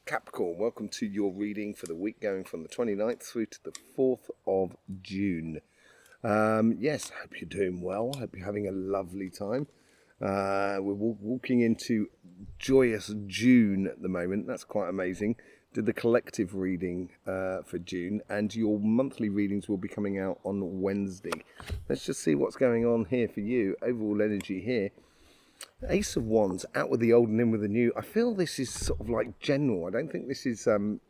Capricorn, welcome to your reading for the week going from the 29th through to the 4th of June. Yes, I hope you're doing well. I hope you're having a lovely time. We're walking into joyous June at the moment. That's quite amazing. Did the collective reading for June, and your monthly readings will be coming out on Wednesday. Let's just see what's going on here for you. Overall energy here. Ace of Wands, out with the old and in with the new. I feel this is sort of like general. I don't think this is, I don't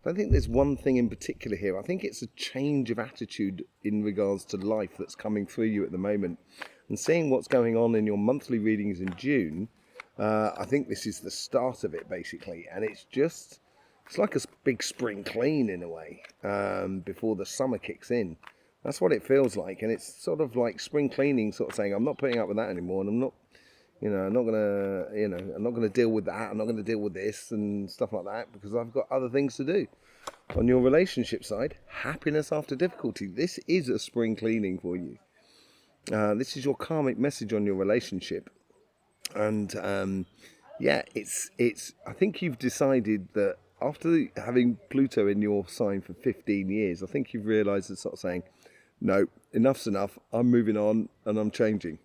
think there's one thing in particular here. I think it's a change of attitude in regards to life that's coming through you at the moment. And seeing what's going on in your monthly readings in June, I think this is the start of it basically. And it's like a big spring clean in a way, before the summer kicks in. That's what it feels like. And it's sort of like spring cleaning, sort of saying, I'm not putting up with that anymore, and I'm not gonna deal with that. I'm not gonna deal with this and stuff like that because I've got other things to do. On your relationship side, happiness after difficulty. This is a spring cleaning for you. This is your karmic message on your relationship, and yeah, it's. I think you've decided that after having Pluto in your sign for 15 years, I think you've realised it's sort of saying, no, enough's enough. I'm moving on and I'm changing.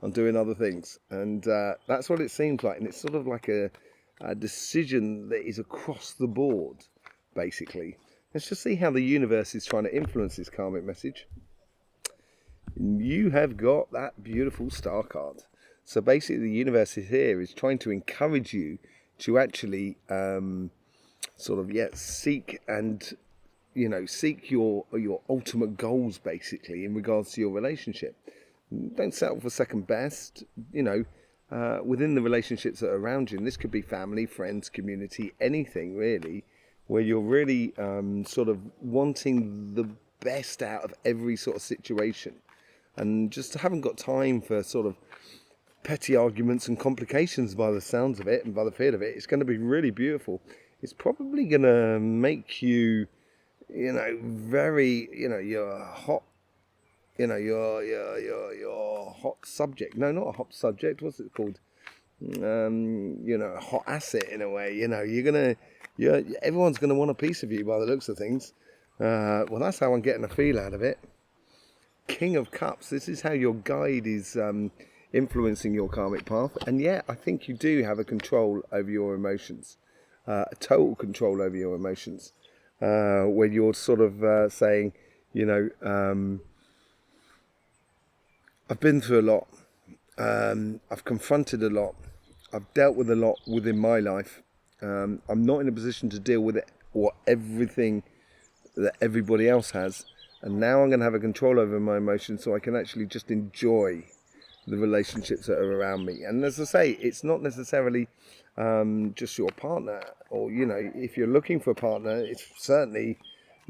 I'm doing other things, and that's what it seems like. And it's sort of like a decision that is across the board, basically. Let's just see how the universe is trying to influence this karmic message. You have got that beautiful star card. So basically the universe is here is trying to encourage you to actually seek and seek your ultimate goals basically in regards to your relationship. Don't settle for second best, within the relationships that are around you. And this could be family, friends, community, anything really, where you're really sort of wanting the best out of every sort of situation. And just haven't got time for sort of petty arguments and complications by the sounds of it and by the feel of it. It's going to be really beautiful. It's probably going to make you, very, you're hot. Your hot subject. No, not a hot subject. What's it called? A hot asset in a way. Everyone's gonna want a piece of you by the looks of things. Well, that's how I'm getting a feel out of it. King of Cups. This is how your guide is influencing your karmic path. And yeah, I think you do have a control over your emotions, a total control over your emotions, where you're sort of saying, I've been through a lot. I've confronted a lot. I've dealt with a lot within my life. I'm not in a position to deal with it or everything that everybody else has. And now I'm going to have a control over my emotions so I can actually just enjoy the relationships that are around me. And as I say, it's not necessarily just your partner, or, if you're looking for a partner, it's certainly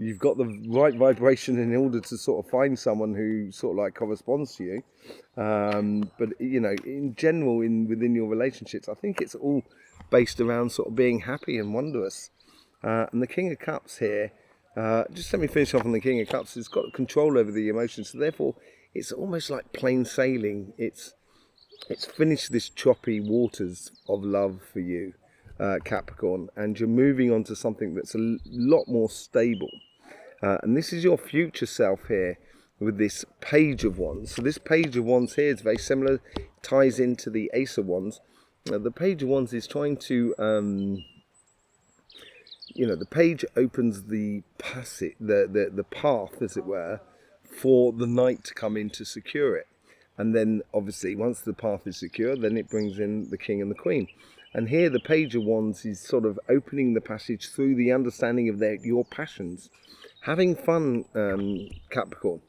you've got the right vibration in order to sort of find someone who sort of like corresponds to you. But, in general, within your relationships, I think it's all based around sort of being happy and wondrous. And the King of Cups here, just let me finish off on the King of Cups. It's got control over the emotions. So therefore, it's almost like plain sailing. It's finished this choppy waters of love for you, Capricorn. And you're moving on to something that's a lot more stable. And this is your future self here with this Page of Wands. So this Page of Wands here is very similar, ties into the Ace of Wands. The Page of Wands is trying to, the page opens the passage, the path, as it were, for the knight to come in to secure it. And then, obviously, once the path is secure, then it brings in the King and the Queen. And here the Page of Wands is sort of opening the passage through the understanding of your passions. Having fun, Capricorn.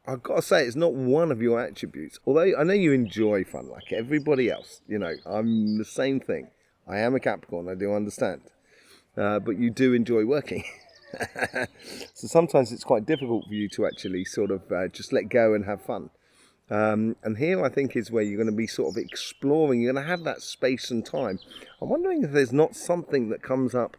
I've got to say, it's not one of your attributes. Although I know you enjoy fun like everybody else. I'm the same thing. I am a Capricorn, I do understand. But you do enjoy working. So sometimes it's quite difficult for you to actually sort of just let go and have fun. And here I think is where you're going to be sort of exploring. You're going to have that space and time. I'm wondering if there's not something that comes up.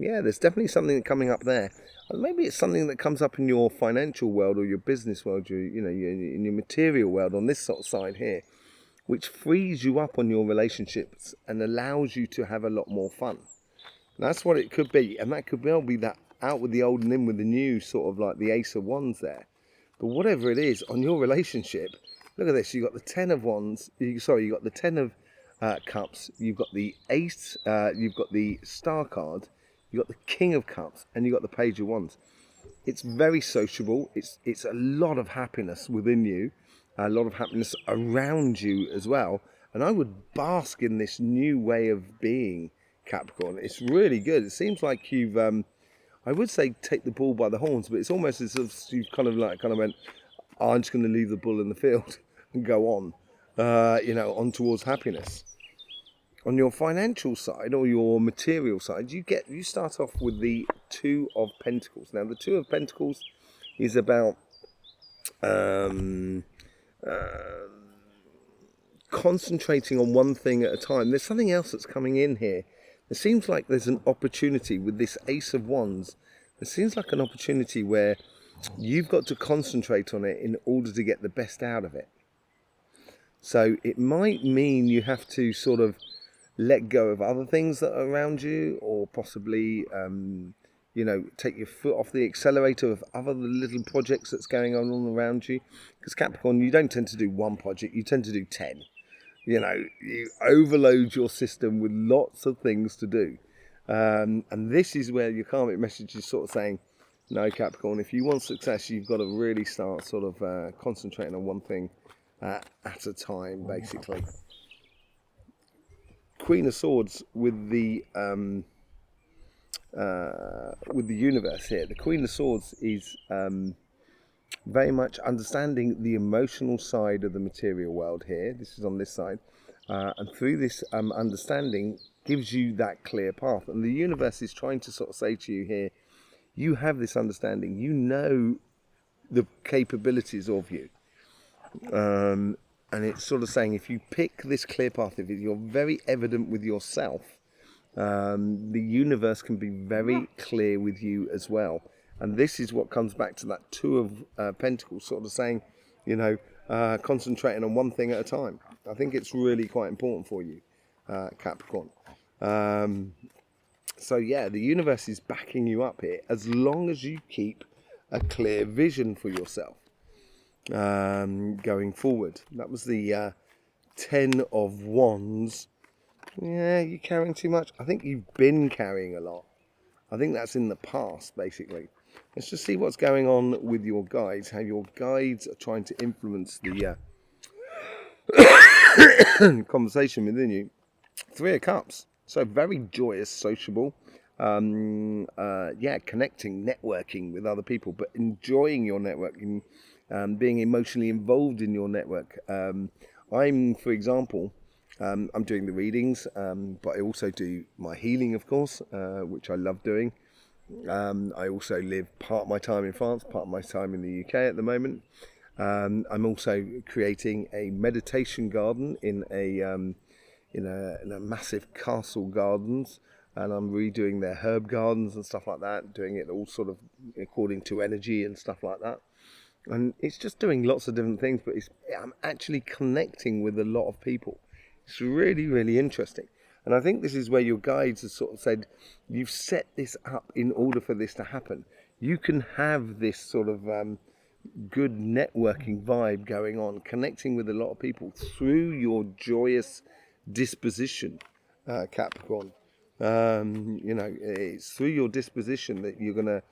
Yeah, there's definitely something coming up there. Maybe it's something that comes up in your financial world or your business world, in your material world on this sort of side here. which frees you up on your relationships and allows you to have a lot more fun. That's what it could be, and that could well be that out with the old and in with the new, sort of like the Ace of Wands there. But whatever it is on your relationship, look at this. You've got the Ten of Wands. You've got the Ten of Cups. You've got the Ace. You've got the Star card. You've got the King of Cups, and you've got the Page of Wands. It's very sociable. It's a lot of happiness within you, a lot of happiness around you as well. And I would bask in this new way of being, Capricorn. It's really good. It seems like you've, I would say take the bull by the horns, but it's almost as if you've kind of went, oh, I'm just going to leave the bull in the field and go on, on towards happiness. On your financial side or your material side, you start off with the Two of Pentacles. Now, the Two of Pentacles is about concentrating on one thing at a time. There's something else that's coming in here. It seems like there's an opportunity with this Ace of Wands. It seems like an opportunity where you've got to concentrate on it in order to get the best out of it. So it might mean you have to sort of let go of other things that are around you, or possibly, take your foot off the accelerator of other little projects that's going on all around you. Because Capricorn, you don't tend to do one project, you tend to do 10. You overload your system with lots of things to do. And this is where your karmic message is sort of saying, no, Capricorn, if you want success, you've got to really start sort of concentrating on one thing at a time, basically. Queen of Swords with the universe here. The Queen of Swords is very much understanding the emotional side of the material world here. This is on this side. And through this understanding gives you that clear path. And the universe is trying to sort of say to you here, you have this understanding. You know the capabilities of you. And it's sort of saying, if you pick this clear path, if you're very evident with yourself, the universe can be very clear with you as well. And this is what comes back to that Two of Pentacles, sort of saying, concentrating on one thing at a time. I think it's really quite important for you, Capricorn. So yeah, the universe is backing you up here as long as you keep a clear vision for yourself. Going forward. That was the 10 of Wands. Yeah, you're carrying too much. I think you've been carrying a lot. I think that's in the past, basically. Let's just see what's going on with your guides, how your guides are trying to influence the conversation within you. Three of Cups. So very joyous, sociable. Connecting, networking with other people, but enjoying your networking. Being emotionally involved in your network. I'm, for example, I'm doing the readings, but I also do my healing, of course, which I love doing. I also live part of my time in France, part of my time in the UK at the moment. I'm also creating a meditation garden in a massive castle gardens, and I'm redoing their herb gardens and stuff like that, doing it all sort of according to energy and stuff like that. And it's just doing lots of different things, but I'm actually connecting with a lot of people. It's really, really interesting. And I think this is where your guides have sort of said, you've set this up in order for this to happen. You can have this sort of good networking vibe going on, connecting with a lot of people through your joyous disposition, Capricorn. It's through your disposition that you're going to,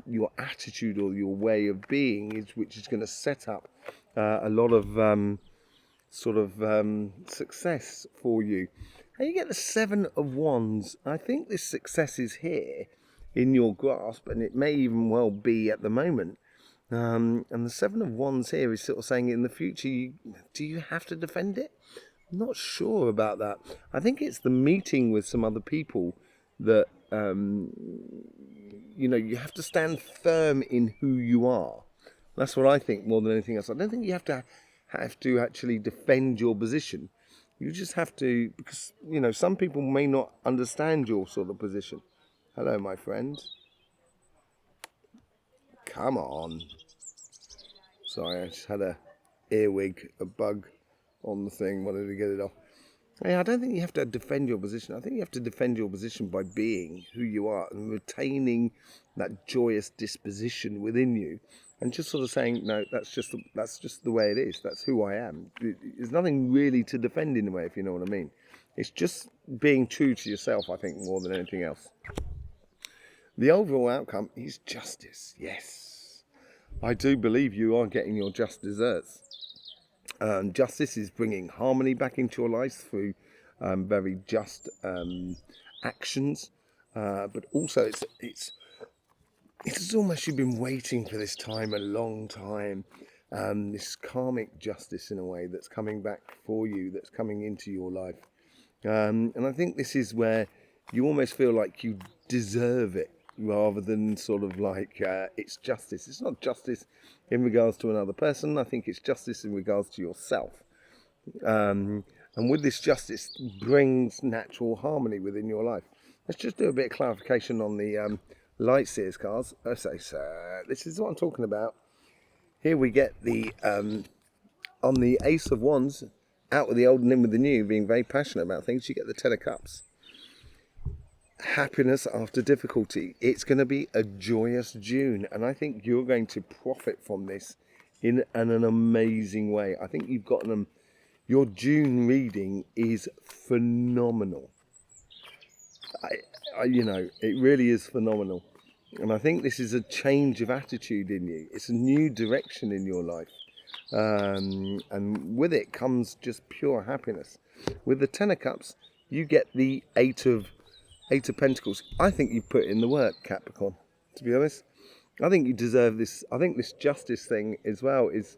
your attitude or your way of being is which is going to set up a lot of success for you. And you get the Seven of Wands. I think this success is here in your grasp, and it may even well be at the moment. And the Seven of Wands here is sort of saying, in the future, do you have to defend it? I'm not sure about that. I think it's the meeting with some other people that you have to stand firm in who you are. That's what I think more than anything else. I don't think you have to actually defend your position. You just have to, because some people may not understand your sort of position. Hello, my friend. Come on. Sorry, I just had a bug on the thing. Wanted to get it off. Yeah, I don't think you have to defend your position. I think you have to defend your position by being who you are and retaining that joyous disposition within you, and just sort of saying, no, that's just the way it is. That's who I am. There's nothing really to defend in a way, if you know what I mean. It's just being true to yourself, I think, more than anything else. The overall outcome is justice. Yes, I do believe you are getting your just desserts. Justice is bringing harmony back into your life through very just actions, but also it's almost you've been waiting for this time a long time. This karmic justice in a way that's coming back for you, that's coming into your life, and I think this is where you almost feel like you deserve it, rather than sort of like it's justice. It's not justice in regards to another person. I think it's justice in regards to yourself. And with this justice brings natural harmony within your life. Let's just do a bit of clarification on the light seers cards. I say, so this is what I'm talking about. Here we get the on the Ace of Wands, out with the old and in with the new, being very passionate about things. You get the Ten of Cups. Happiness after difficulty. It's going to be a joyous June, and I think you're going to profit from this in an amazing way. I think you've got your June reading is phenomenal. It really is phenomenal, and I think this is a change of attitude in you. It's a new direction in your life, and with it comes just pure happiness. With the Ten of Cups, you get the Eight of Pentacles. I think you've put in the work, Capricorn, to be honest. I think you deserve this. I think this justice thing as well it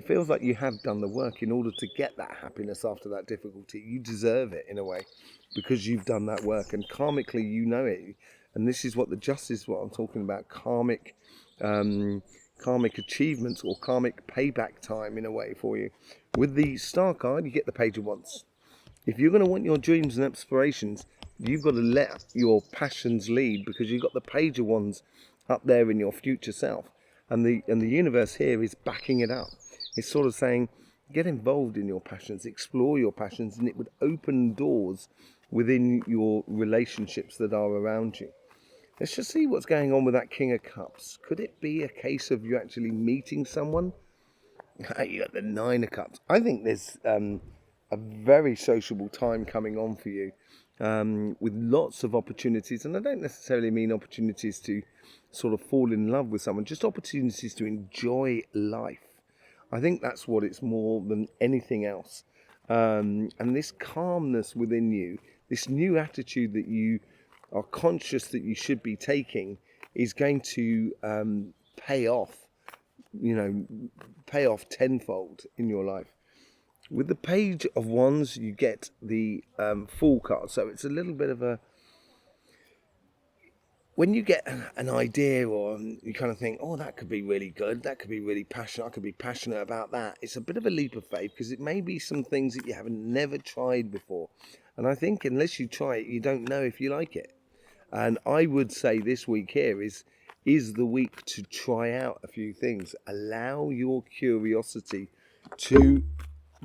feels like you have done the work in order to get that happiness after that difficulty. You deserve it in a way because you've done that work, and karmically you know it. And this is what the justice, what I'm talking about, karmic achievements or karmic payback time in a way for you. With the Star card, you get the Page of Wands. If you're going to want your dreams and aspirations, you've got to let your passions lead, because you've got the Page of Wands up there in your future self, and the universe here is backing it up. It's sort of saying, get involved in your passions, explore your passions, and it would open doors within your relationships that are around you. Let's just see what's going on with that King of Cups. Could it be a case of you actually meeting someone? You got the Nine of Cups. I think there's a very sociable time coming on for you, with lots of opportunities, and I don't necessarily mean opportunities to sort of fall in love with someone, just opportunities to enjoy life. I think that's what it's more than anything else. And this calmness within you, this new attitude that you are conscious that you should be taking, is going to pay off tenfold in your life. With the Page of Wands, you get the Fool card. So it's a little bit of a... When you get an idea, or you kind of think, oh, that could be really good, that could be really passionate, I could be passionate about that, it's a bit of a leap of faith, because it may be some things that you haven't never tried before. And I think unless you try it, you don't know if you like it. And I would say this week here is the week to try out a few things. Allow your curiosity to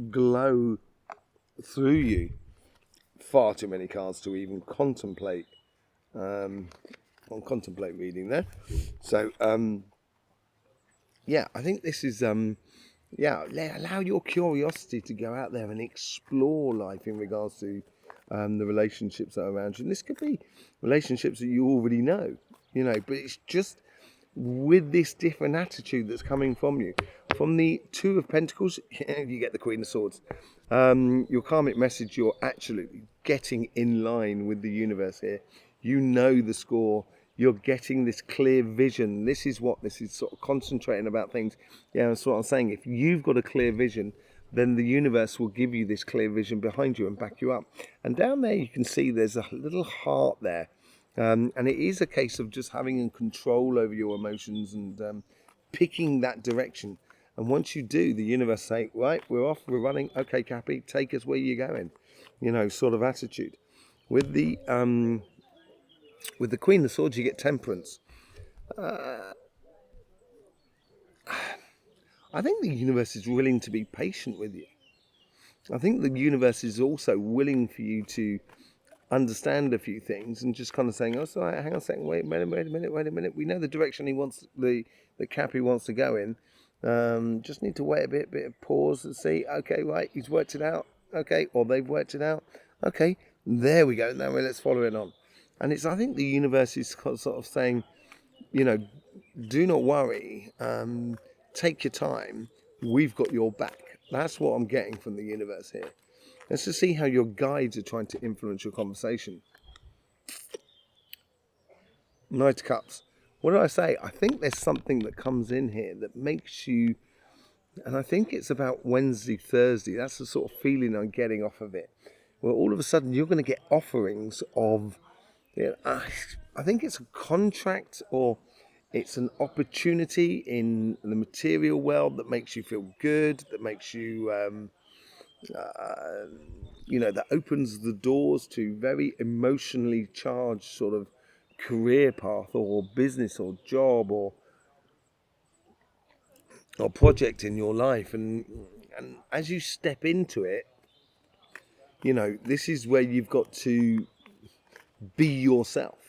glow through you. Far too many cards to even contemplate reading there. So I think this is allow your curiosity to go out there and explore life in regards to the relationships that are around you. And this could be relationships that you already know, but it's just with this different attitude that's coming from you. From the Two of Pentacles, you get the Queen of Swords. Your karmic message, you're absolutely getting in line with the universe here. You know the score. You're getting this clear vision. This is sort of concentrating about things. Yeah, that's what I'm saying. If you've got a clear vision, then the universe will give you this clear vision behind you and back you up. And down there you can see there's a little heart there. And it is a case of just having control over your emotions and picking that direction. And once you do, the universe say, right, we're off, we're running. Okay, Cappy, take us where you're going. Sort of attitude. With the Queen of Swords, you get Temperance. I think the universe is willing to be patient with you. I think the universe is also willing for you to understand a few things and just kind of saying, oh, sorry, hang on a second, wait a minute. We know the direction he wants, the Capri wants to go in. Just need to wait a bit of pause and see, okay, right, he's worked it out, okay, or they've worked it out, okay, there we go, now let's follow it on. And I think the universe is sort of saying, do not worry, take your time, we've got your back. That's what I'm getting from the universe here. Let's just see how your guides are trying to influence your conversation. Knight of Cups. What did I say? I think there's something that comes in here that makes you, and I think it's about Wednesday, Thursday. That's the sort of feeling I'm getting off of it. Well, all of a sudden you're going to get offerings of, I think it's a contract or it's an opportunity in the material world that makes you feel good, that makes you, that opens the doors to very emotionally charged sort of career path or business or job or project in your life. And as you step into it, this is where you've got to be yourself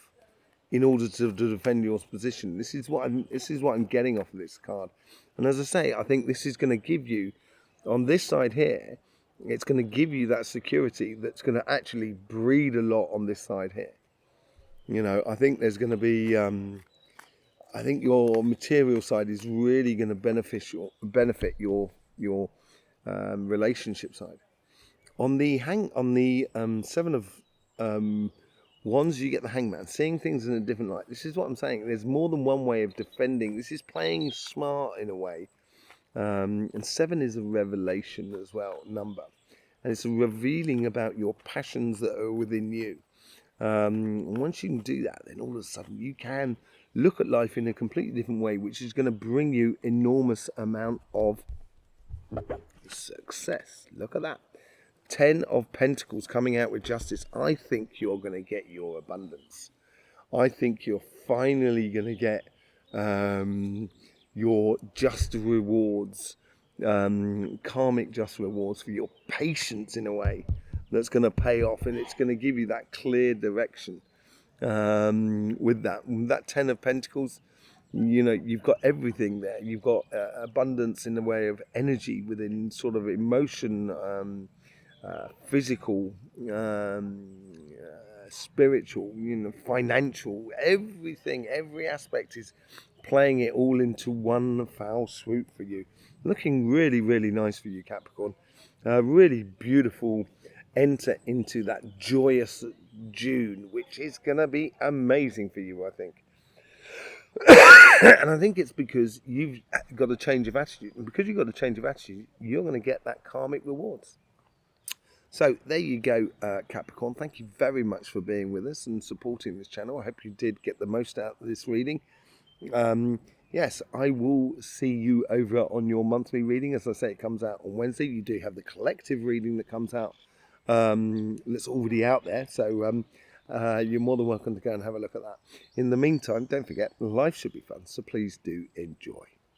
in order to defend your position. This is what I'm getting off of this card. And as I say, I think this is going to give you, on this side here, it's going to give you that security that's going to actually breed a lot on this side here. I think there's going to be, I think your material side is really going to benefit your relationship side. On the Seven of Wands, you get the Hangman, seeing things in a different light. This is what I'm saying. There's more than one way of defending. This is playing smart in a way. And 7 is a revelation as well, number. And it's a revealing about your passions that are within you. And once you can do that, then all of a sudden you can look at life in a completely different way, which is going to bring you enormous amount of success. Look at that. 10 of Pentacles coming out with justice. I think you're going to get your abundance. I think you're finally going to get your just rewards, karmic just rewards for your patience in a way that's going to pay off, and it's going to give you that clear direction. With that 10 of Pentacles, you've got everything there. You've got abundance in the way of energy within sort of emotion, physical, spiritual, financial, everything, every aspect is playing it all into one foul swoop for you. Looking really, really nice for you, Capricorn. Really beautiful enter into that joyous June, which is going to be amazing for you, I think. And I think it's because you've got a change of attitude. And because you've got a change of attitude, you're going to get that karmic rewards. So there you go, Capricorn. Thank you very much for being with us and supporting this channel. I hope you did get the most out of this reading. Yes, I will see you over on your monthly reading. As I say, it comes out on Wednesday. You do have the collective reading that comes out that's already out there. So you're more than welcome to go and have a look at that. In the meantime, don't forget, life should be fun. So please do enjoy.